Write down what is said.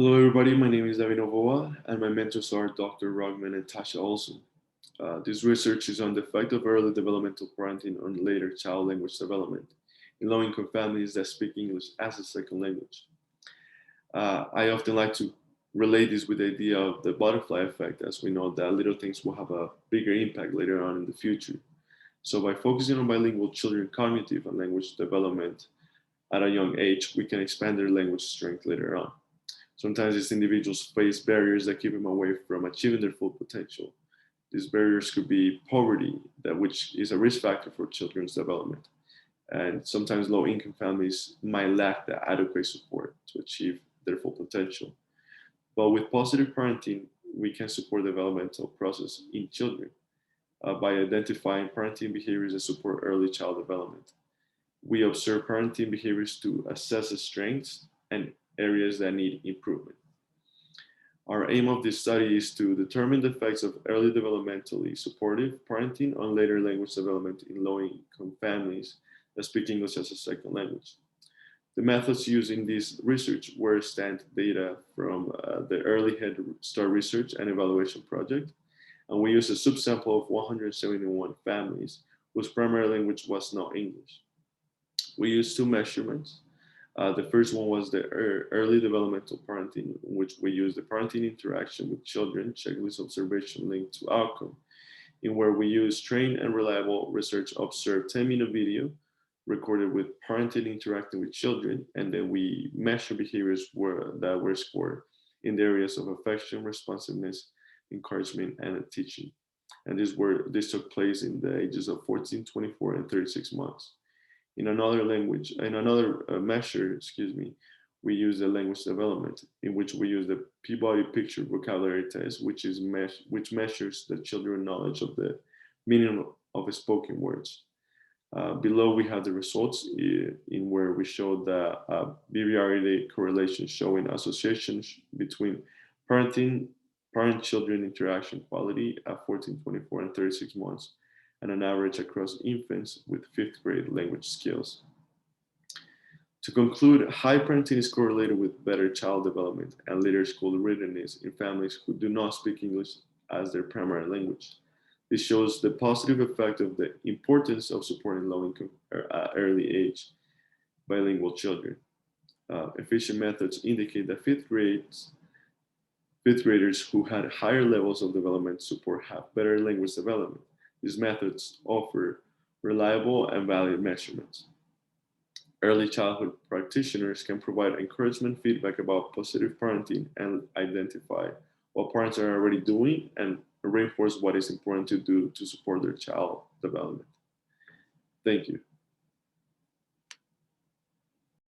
Hello, everybody. My name is David Novoa, and my mentors are Dr. Rogman and Tasha Olson. This research is on the effect of early developmental parenting on later child language development in low-income families that speak English as a second language. I often like to relate this with the idea of the butterfly effect, as we know that little things will have a bigger impact later on in the future. So, by focusing on bilingual children's cognitive and language development at a young age, we can expand their language strength later on. Sometimes these individuals face barriers that keep them away from achieving their full potential. These barriers could be poverty, which is a risk factor for children's development. And sometimes low income families might lack the adequate support to achieve their full potential. But with positive parenting, we can support the developmental process in children by identifying parenting behaviors that support early child development. We observe parenting behaviors to assess the strengths and areas that need improvement. Our aim of this study is to determine the effects of early developmentally supportive parenting on later language development in low-income families that speak English as a second language. The methods used in this research were scanned data from the Early Head Start Research and Evaluation Project, and we used a subsample of 171 families whose primary language was not English. We used two measurements. The first one was the early developmental parenting, in which we use the parenting interaction with children checklist observation linked to outcome, in where we use trained and reliable research observed 10-minute video recorded with parenting interacting with children, and then we measure behaviors that were scored in the areas of affection, responsiveness, encouragement, and teaching. And this took place in the ages of 14, 24, and 36 months. In another measure, we use the language development, in which we use the Peabody Picture Vocabulary Test, which measures the children's knowledge of the meaning of spoken words. Below, we have the results in where we show the BVRD correlation showing associations between parenting, parent-children interaction quality at 14, 24, and 36 months, and an average across infants with fifth grade language skills. To conclude, high parenting is correlated with better child development and later school readiness in families who do not speak English as their primary language. This shows the positive effect of the importance of supporting low-income early age bilingual children. Efficient methods indicate that fifth graders who had higher levels of development support have better language development. These methods offer reliable and valid measurements. Early childhood practitioners can provide encouragement feedback about positive parenting and identify what parents are already doing and reinforce what is important to do to support their child development. Thank you.